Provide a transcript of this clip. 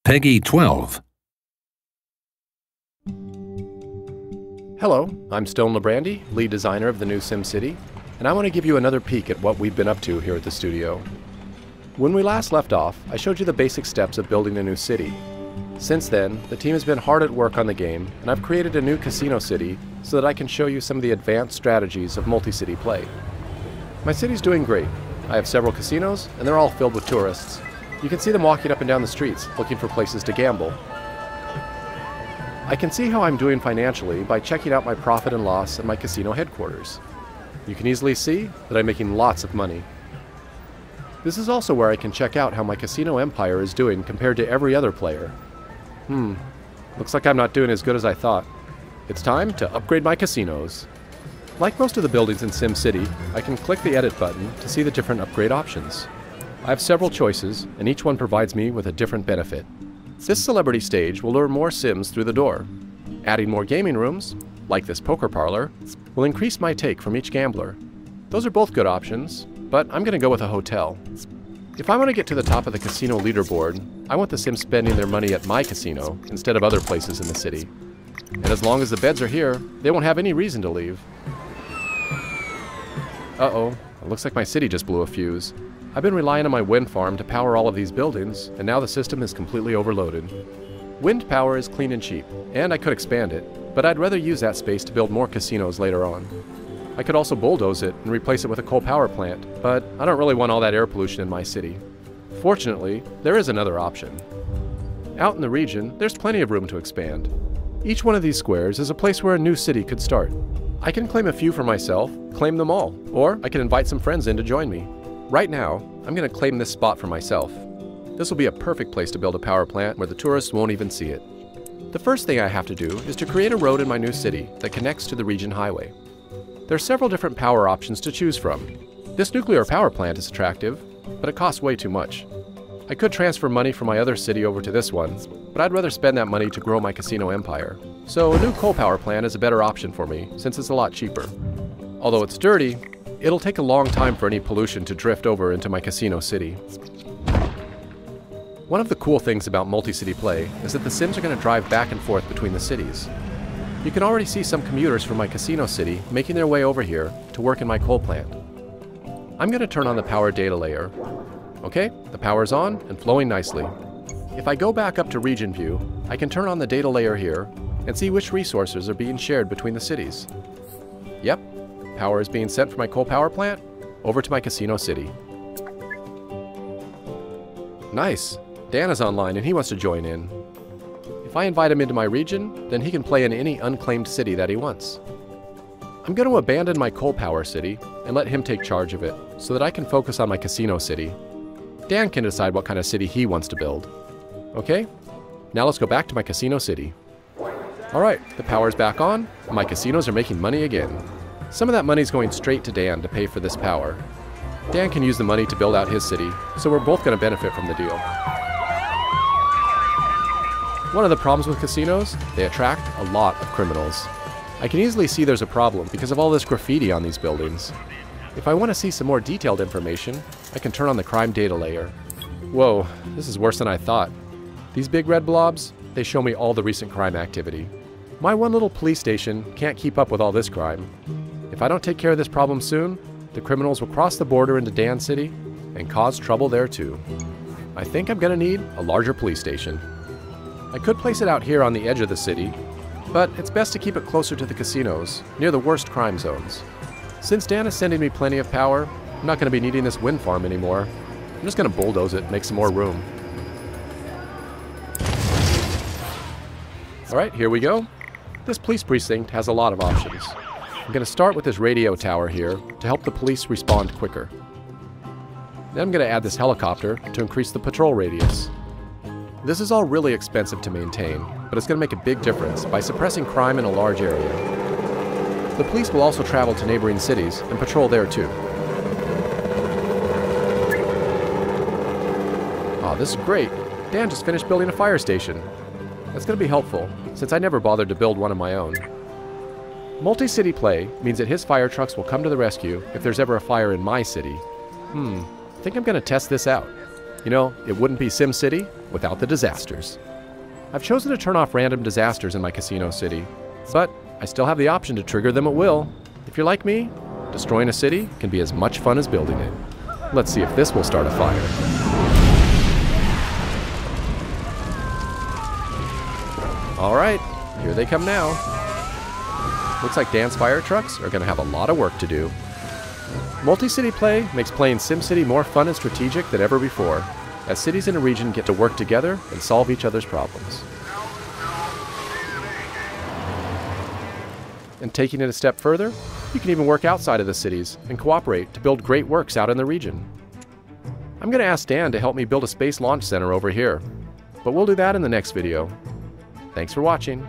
Peggy 12. Hello, I'm Stone Labrandy, lead designer of the new SimCity, and I want to give you another peek at what we've been up to here at the studio. When we last left off, I showed you the basic steps of building a new city. Since then, the team has been hard at work on the game, and I've created a new casino city so that I can show you some of the advanced strategies of multi-city play. My city's doing great. I have several casinos, and they're all filled with tourists. You can see them walking up and down the streets, looking for places to gamble. I can see how I'm doing financially by checking out my profit and loss at my casino headquarters. You can easily see that I'm making lots of money. This is also where I can check out how my casino empire is doing compared to every other player. Looks like I'm not doing as good as I thought. It's time to upgrade my casinos. Like most of the buildings in SimCity, I can click the edit button to see the different upgrade options. I have several choices, and each one provides me with a different benefit. This celebrity stage will lure more Sims through the door. Adding more gaming rooms, like this poker parlor, will increase my take from each gambler. Those are both good options, but I'm going to go with a hotel. If I want to get to the top of the casino leaderboard, I want the Sims spending their money at my casino instead of other places in the city. And as long as the beds are here, they won't have any reason to leave. Uh-oh, it looks like my city just blew a fuse. I've been relying on my wind farm to power all of these buildings, and now the system is completely overloaded. Wind power is clean and cheap, and I could expand it, but I'd rather use that space to build more casinos later on. I could also bulldoze it and replace it with a coal power plant, but I don't really want all that air pollution in my city. Fortunately, there is another option. Out in the region, there's plenty of room to expand. Each one of these squares is a place where a new city could start. I can claim a few for myself, claim them all, or I can invite some friends in to join me. Right now, I'm going to claim this spot for myself. This will be a perfect place to build a power plant where the tourists won't even see it. The first thing I have to do is to create a road in my new city that connects to the region highway. There are several different power options to choose from. This nuclear power plant is attractive, but it costs way too much. I could transfer money from my other city over to this one, but I'd rather spend that money to grow my casino empire. So a new coal power plant is a better option for me, since it's a lot cheaper. Although it's dirty, it'll take a long time for any pollution to drift over into my casino city. One of the cool things about multi-city play is that the Sims are going to drive back and forth between the cities. You can already see some commuters from my casino city making their way over here to work in my coal plant. I'm going to turn on the power data layer. Okay, the power's on and flowing nicely. If I go back up to region view, I can turn on the data layer here and see which resources are being shared between the cities. Yep. Power is being sent from my coal power plant over to my casino city. Nice! Dan is online and he wants to join in. If I invite him into my region, then he can play in any unclaimed city that he wants. I'm going to abandon my coal power city and let him take charge of it so that I can focus on my casino city. Dan can decide what kind of city he wants to build. Okay, now let's go back to my casino city. Alright, the power's back on and my casinos are making money again. Some of that money's going straight to Dan to pay for this power. Dan can use the money to build out his city, so we're both going to benefit from the deal. One of the problems with casinos, they attract a lot of criminals. I can easily see there's a problem because of all this graffiti on these buildings. If I want to see some more detailed information, I can turn on the crime data layer. Whoa, this is worse than I thought. These big red blobs, they show me all the recent crime activity. My one little police station can't keep up with all this crime. If I don't take care of this problem soon, the criminals will cross the border into Dan City and cause trouble there too. I think I'm going to need a larger police station. I could place it out here on the edge of the city, but it's best to keep it closer to the casinos, near the worst crime zones. Since Dan is sending me plenty of power, I'm not going to be needing this wind farm anymore. I'm just going to bulldoze it and make some more room. Alright, here we go. This police precinct has a lot of options. I'm going to start with this radio tower here to help the police respond quicker. Then I'm going to add this helicopter to increase the patrol radius. This is all really expensive to maintain, but it's going to make a big difference by suppressing crime in a large area. The police will also travel to neighboring cities and patrol there too. Aw, this is great. Dan just finished building a fire station. That's going to be helpful, since I never bothered to build one of my own. Multi-city play means that his fire trucks will come to the rescue if there's ever a fire in my city. I think I'm going to test this out. You know, it wouldn't be SimCity without the disasters. I've chosen to turn off random disasters in my casino city, but I still have the option to trigger them at will. If you're like me, destroying a city can be as much fun as building it. Let's see if this will start a fire. Alright, here they come now. Looks like Dan's fire trucks are going to have a lot of work to do. Multi-city play makes playing SimCity more fun and strategic than ever before, as cities in a region get to work together and solve each other's problems. And taking it a step further, you can even work outside of the cities and cooperate to build great works out in the region. I'm going to ask Dan to help me build a space launch center over here, but we'll do that in the next video. Thanks for watching.